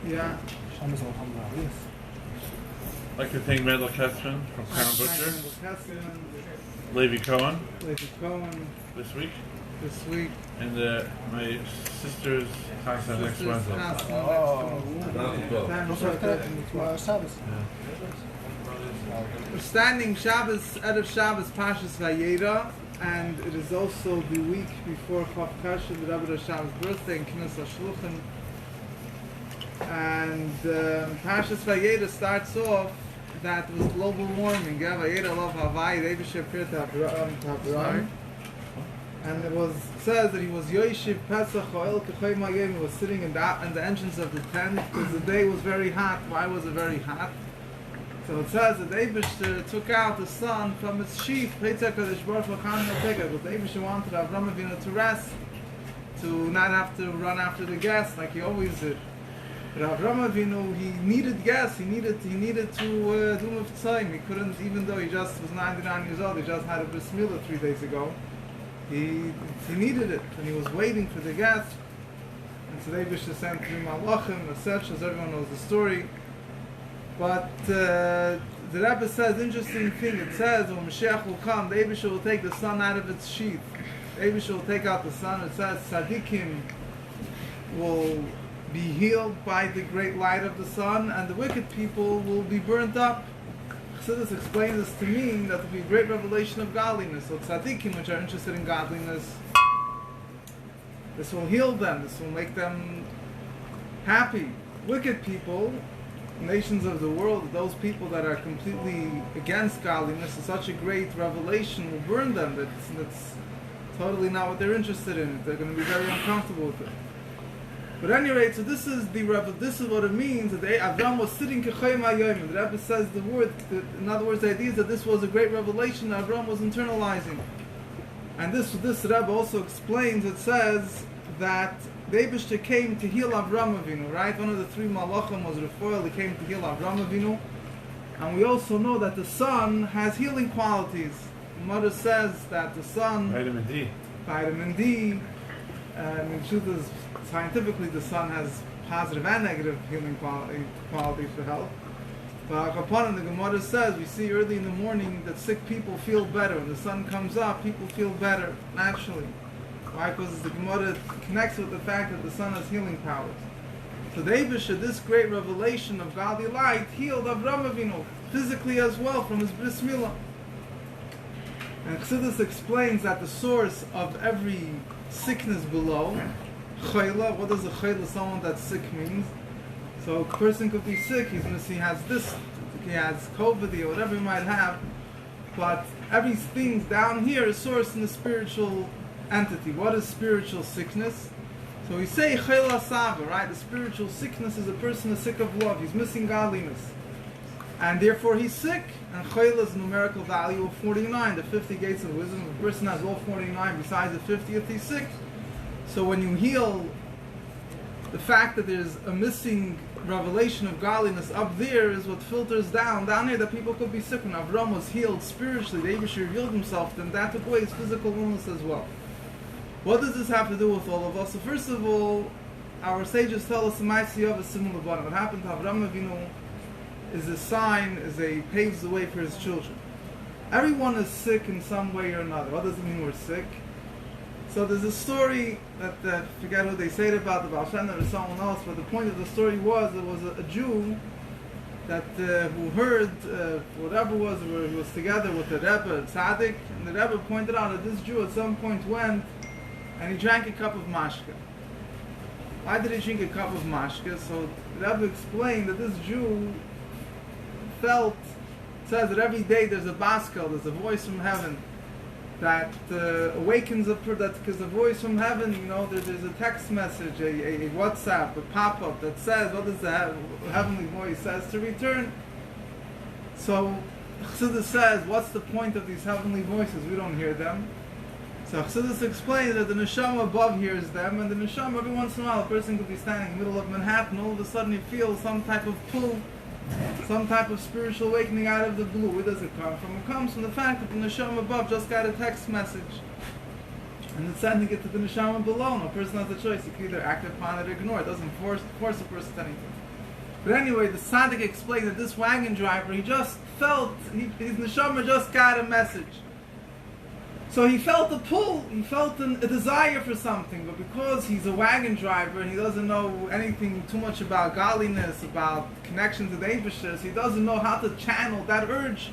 Yeah. Like to thank Randall Kestman from Crown Butcher. Levi Cohen. This week. And my sister's Chasa next Wednesday. We're standing Shabbos, Erev Shabbos, Pashas Vayera, and it is also the week before Chav Kasha, the Rabbi Rasham's birthday in Knesset Shluchim. And Pashas Vayera starts off that was global warming. Vayera love Hawaii, Rebbe appeared to Abraham. And it says that he was Yoishiv Pesach Oil Kechay Mayim. He was sitting in the entrance of the tent because the day was very hot. Why was it very hot? So it says that Eibishter took out the sun from its sheath. Because the Eibishter wanted Avram Avinu to rest, to not have to run after the guests like he always did. But Avram Avinu, he needed guests. He needed to do Mivtzoyim. He couldn't, even though he just was 99 years old. He just had a bris milah 3 days ago. He needed it, and he was waiting for the guests. And so the Eibishter sent 3 malachim, etc. As everyone knows the story. But the Rebbe says interesting thing. It says when Mashiach will come, the Eibishter will take the sun out of its sheath. The Eibishter will take out the sun. It says tzaddikim will be healed by the great light of the sun, and the wicked people will be burnt up. Chassidus explains this to mean that there will be a great revelation of godliness. So tzaddikim, which are interested in godliness, this will heal them. This will make them happy. Wicked people, nations of the world, those people that are completely against godliness, such a great revelation will burn them. That's totally not what they're interested in. They're going to be very uncomfortable with it. But at any rate, so this is what it means that Avram was sitting kechay mayim. The Rebbe says the word, in other words, the idea is that this was a great revelation that Avram was internalizing. And this Rebbe also explains. It says that the Eibishter came to heal Avram Avinu, right? One of the 3 malachim was Raphael. He came to heal Avram Avinu. And we also know that the sun has healing qualities. The mother says that the sun... Vitamin D. In truth is, scientifically, the sun has positive and negative healing qualities for health. But upon the Gemara says, we see early in the morning that sick people feel better. When the sun comes up, people feel better, naturally. Why? Because the Gemara connects with the fact that the sun has healing powers. So the Eibishter, this great revelation of godly light, healed Avram Avinu physically as well from his bris milah. And Chassidus explains that the source of every sickness below, chayla, what does a chayla, someone that's sick, means? So a person could be sick, he has COVID or whatever he might have, but everything down here is sourced in the spiritual entity. What is spiritual sickness? So we say chayla sava, right? The spiritual sickness is a person is sick of love, he's missing godliness. And therefore he's sick. And chayla is a numerical value of 49, the 50 gates of wisdom. If a person has all 49 besides the 50th, he's sick. So when you heal the fact that there's a missing revelation of godliness up there is what filters down here that people could be sick. When Avram was healed spiritually, the Eibishter revealed himself, then that took away his physical illness as well. What does this have to do with all of us? So first of all, our sages tell us what happened to Avram Avinu is a sign, paves the way for his children. Everyone is sick in some way or another. What does it mean we're sick? So there's a story that, I forget who they say it about, the Baal Shem or someone else, but the point of the story was, there was a Jew that who heard, whatever was, where he was together with the Rebbe, Tzaddik, and the Rebbe pointed out that this Jew at some point went and he drank a cup of mashka. Why did he drink a cup of mashka? So the Rebbe explained that this Jew says that every day there's a baskel, there's a voice from heaven that awakens up for that, because the voice from heaven, there's a text message, a WhatsApp, a pop-up that says what does the heavenly voice says to return. So Chassidus says, what's the point of these heavenly voices? We don't hear them. So Chassidus explains that the neshama above hears them, and the neshama, every once in a while, a person could be standing in the middle of Manhattan, all of a sudden he feels some type of pull, some type of spiritual awakening out of the blue. Where does it come from? It comes from the fact that the neshama above just got a text message, and it's sending it to the neshama below. No person has a choice. You can either act upon it or ignore it. It doesn't force a person to anything. But anyway, the tzaddik explained that this wagon driver, he just felt, his neshama just got a message. So he felt a pull, he felt a desire for something, but because he's a wagon driver and he doesn't know anything too much about godliness, about connection to the Eibusher, so he doesn't know how to channel that urge.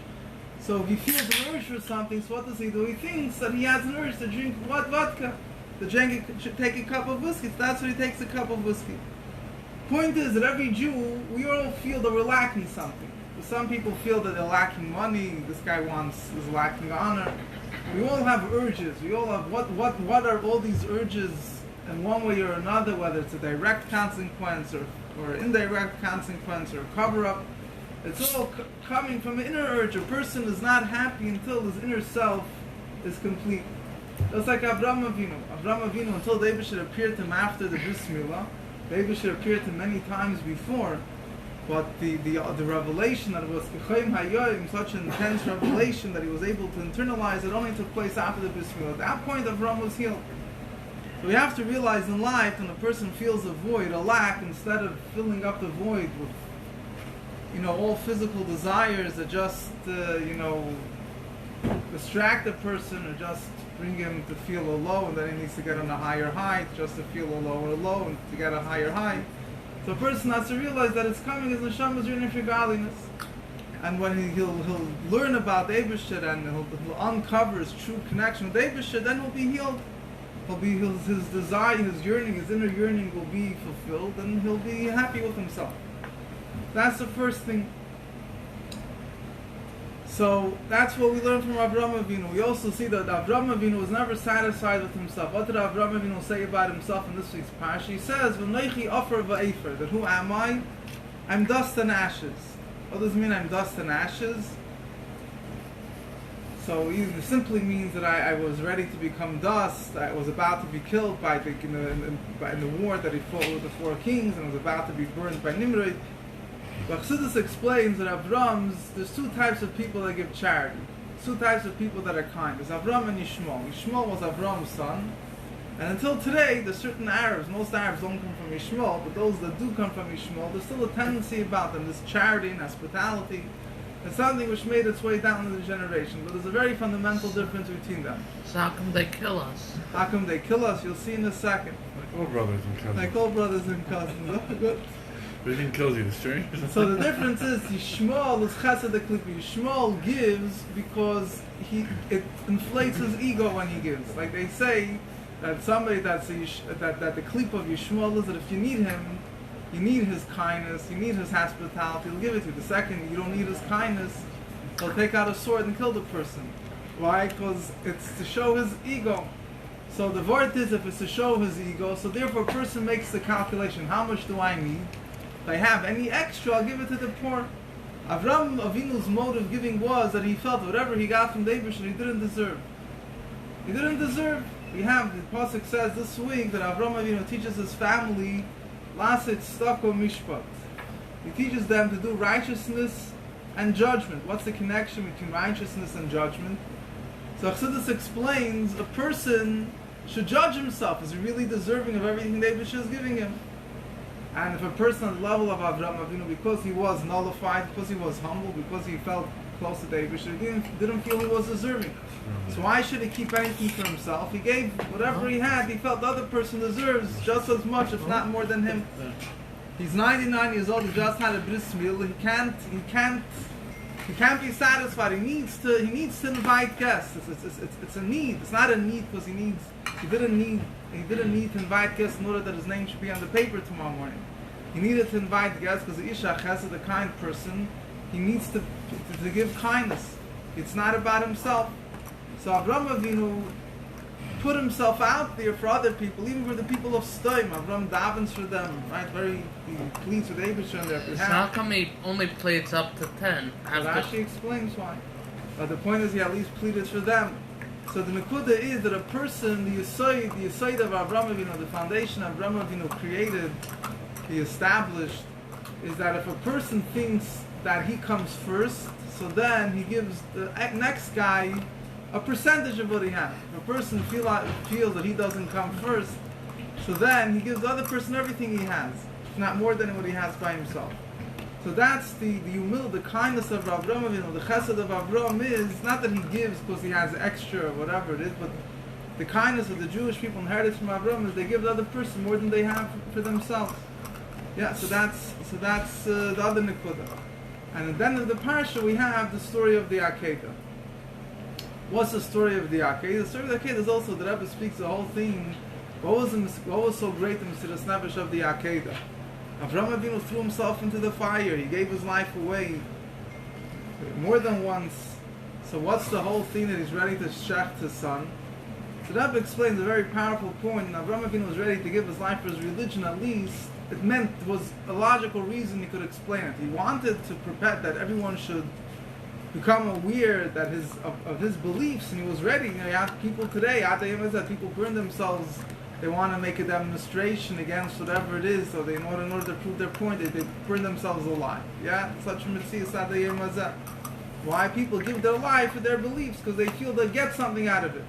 So if he feels an urge for something, so what does he do? He thinks that he has an urge to drink vodka. The Jenga should take a cup of whiskey, so that's what he takes, a cup of whiskey. Point is that every Jew, we all feel that we're lacking something. Some people feel that they're lacking money, this guy is lacking honor. We all have urges. We all have, what are all these urges in one way or another, whether it's a direct consequence or indirect consequence or cover-up. It's all coming from an inner urge. A person is not happy until his inner self is complete. Just like Avraham Avinu. Avraham Avinu, until the Eibusher appeared to him after the Bris Milah, the Eibusher appeared to him many times before, but the revelation that was K'chaim Hayoim, such an intense revelation that he was able to internalize, it only took place after the Bris Milah. At that point, Avraham was healed. So we have to realize in life, when a person feels a void, a lack, instead of filling up the void with, all physical desires that just, distract the person or just bring him to feel a low, and then he needs to get on a higher height just to feel a lower low and to get a higher high. So a person has to realize that it's coming as neshama's yearning for godliness. And when he'll learn about the Eibusher and he'll uncover his true connection with the Eibusher, then he'll be healed. His desire, his yearning, his inner yearning will be fulfilled, and he'll be happy with himself. That's the first thing. So that's what we learn from Avraham Avinu. We also see that Avraham Avinu was never satisfied with himself. What did Avraham Avinu say about himself in this week's parsha? He says, "V'noichi offer va'efer," that who am I? I'm dust and ashes. What does it mean? I'm dust and ashes. So it simply means that I was ready to become dust. I was about to be killed by in the war that he fought with the 4 kings, and was about to be burned by Nimrod. But Chassidus explains that there's 2 types of people that give charity. 2 types of people that are kind. There's Avram and Yishmael. Yishmael was Avram's son. And until today, there's certain Arabs, most Arabs don't come from Yishmael, but those that do come from Yishmael, there's still a tendency about them, this charity and hospitality. It's something which made its way down into the generation. But there's a very fundamental difference between them. So how come they kill us? How come they kill us? You'll see in a second. Like all brothers and cousins. Like all brothers and cousins. Good. But he didn't kill you, the strange. So the difference is Yishmael is chesed eklipi. Yishmael gives because it inflates his ego when he gives. Like they say that somebody that the klip of Yishmael is that if you need him, you need his kindness, you need his hospitality, he'll give it to you. The second you don't need his kindness, he'll take out a sword and kill the person. Why? Because it's to show his ego. So the word is if it's to show his ego, so therefore a person makes the calculation, how much do I need? If I have any extra, I'll give it to the poor. Avraham Avinu's mode of giving was that he felt whatever he got from the Eibusher he didn't deserve. He didn't deserve. The Pasuk says this week that Avraham Avinu teaches his family Lasit Stako Mishpat. He teaches them to do righteousness and judgment. What's the connection between righteousness and judgment? So Chassidus explains a person should judge himself. Is he really deserving of everything the Eibusher is giving him? And if a person on the level of Avraham Avinu, because he was nullified, because he was humble, because he felt close to the Eibusher, he didn't feel he was deserving. So why should he keep anything for himself? He gave whatever he had. He felt the other person deserves just as much, if not more than him. He's 99 years old. He just had a bris milah. He can't be satisfied. He needs to invite guests. It's a need. It's not a need because he didn't need to invite guests in order that his name should be on the paper tomorrow morning. He needed to invite guests because the Isha Chesed, the kind person, he needs to give kindness. It's not about himself. So Avraham Avinu put himself out there for other people, even for the people of Stoim. Avraham davens for them, right? He pleads with Eibusher on their behalf. So how come he only pleads up to 10? Rashi explains why. But the point is he at least pleaded for them. So the Kuda is that a person, the Yesod of Avraham Avinu, the foundation Avraham Avinu created, he established, is that if a person thinks that he comes first, so then he gives the next guy a percentage of what he has. If a person feels that he doesn't come first, so then he gives the other person everything he has. if not more than what he has by himself. So that's the humility, the kindness of Avram Avinu. The chesed of Avram is not that he gives because he has extra or whatever it is, but the kindness of the Jewish people inherited from Avram is they give the other person more than they have for themselves. Yeah, so that's the other nekuda. And at the end of the parsha we have the story of the Qaeda. What's the story of the Qaeda? The story of the Qaeda is also the Rabbi speaks the whole thing. What was so great in the Mesiras Nefesh of the Qaeda? Avram Avinu threw himself into the fire. He gave his life away more than once. So what's the whole thing that he's ready to shecht his son? So Rabbi explains a very powerful point. And Avram Avinu was ready to give his life for his religion at least. It meant it was a logical reason he could explain it. He wanted to perpetuate that everyone should become aware that of his beliefs, and he was ready. You know, you have people today, that people burn themselves. They want to make a demonstration against whatever it is, so in order to prove their point, they burn themselves alive. Yeah, such a mitzvah. Why people give their life for their beliefs? Because they feel they'll get something out of it.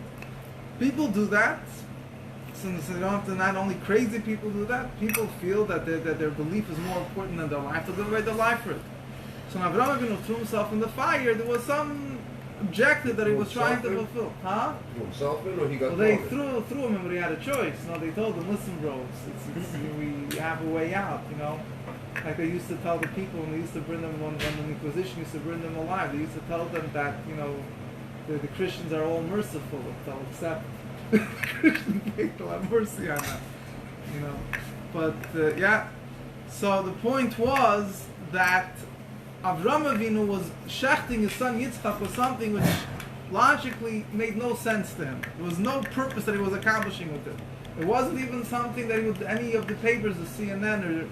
People do that. So you don't have to, not only crazy people do that. People feel that their belief is more important than their life. They'll give away their life for it. So when Avram Avinu threw himself in the fire, there was some objective that he was trying to fulfill. Huh? Threw himself in, or he got Well, they threw him in, but he had a choice. No, they told him, listen, bro, we have a way out, you know. Like they used to tell the people when they used to bring them, when the Inquisition used to bring them alive, they used to tell them that, you know, the Christians are all merciful, they'll accept the Christian faith, they'll have mercy on them, you know. But, yeah, so the point was that Avram Avinu was shechting his son Yitzchak with something which logically made no sense to him. There was no purpose that he was accomplishing with it. It wasn't even something that he would, any of the papers, the CNN or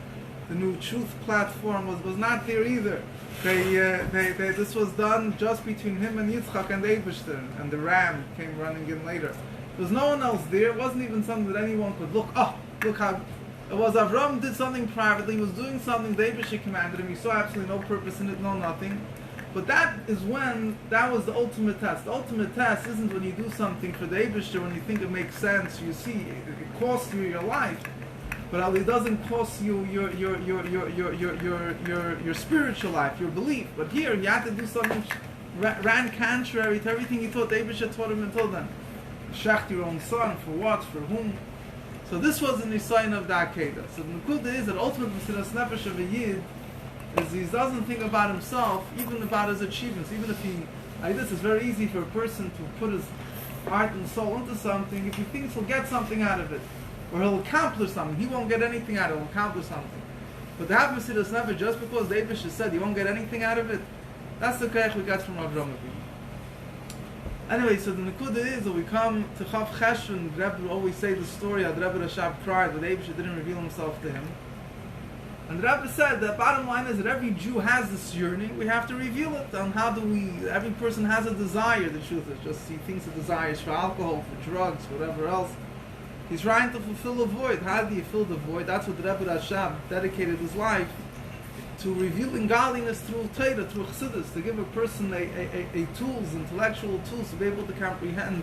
the New Truth platform was not there either. This was done just between him and Yitzchak and the Eibishter, and the ram came running in later. There was no one else there. It wasn't even something that anyone could look how. It was Avram did something privately, he was doing something the Eibishter commanded him, he saw absolutely no purpose in it, no nothing. But that was the ultimate test. The ultimate test isn't when you do something for the Eibishter, when you think it makes sense, you see, it costs you your life. But it doesn't cost you your spiritual life, your belief. But here, you have to do something ran contrary to everything you thought the Eibishter taught him until then. Shecht your own son, for what, for whom? So this was the sign of the Qaeda. So the Kuda is that ultimately Mesiras Nefesh of a Yid is he doesn't think about himself, even about his achievements. Even if he, like this, it's very easy for a person to put his heart and soul into something. If he thinks he'll get something out of it, or he'll accomplish something, he won't get anything out of it. He'll accomplish something. But to have Mesiras Nefesh just because the Eibishter said you won't get anything out of it, that's the koach we got from Avram Avinu. Anyway, so the Nekuda is that we come to Chav Cheshvan. The Rebbe will always say the story how the Rebbe Rashab cried that the Eibishter didn't reveal himself to him. And the Rebbe said that bottom line is that every Jew has this yearning. We have to reveal it. And how do we? Every person has a desire. The truth is, just he thinks the desire is for alcohol, for drugs, whatever else. He's trying to fulfill a void. How do you fill the void? That's what the Rebbe Rashab dedicated his life to revealing godliness through Torah, through Chassidus, to give a person a tools, intellectual tools to be able to comprehend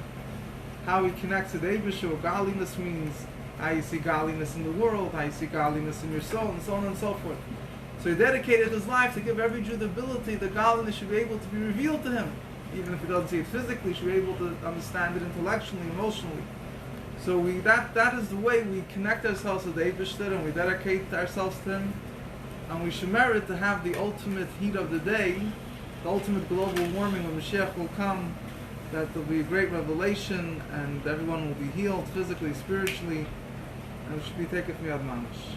how he connects to the Eibishter. What godliness means, how you see godliness in the world, how you see godliness in your soul, and so on and so forth. So he dedicated his life to give every Jew the ability that godliness should be able to be revealed to him. Even if he doesn't see it physically, should be able to understand it intellectually, emotionally. So that is the way we connect ourselves to the Eibishter, and we dedicate ourselves to him. And we should merit to have the ultimate heat of the day, the ultimate global warming when Mashiach will come, that there will be a great revelation and everyone will be healed physically, spiritually, and we should be taken from Yad Mamish.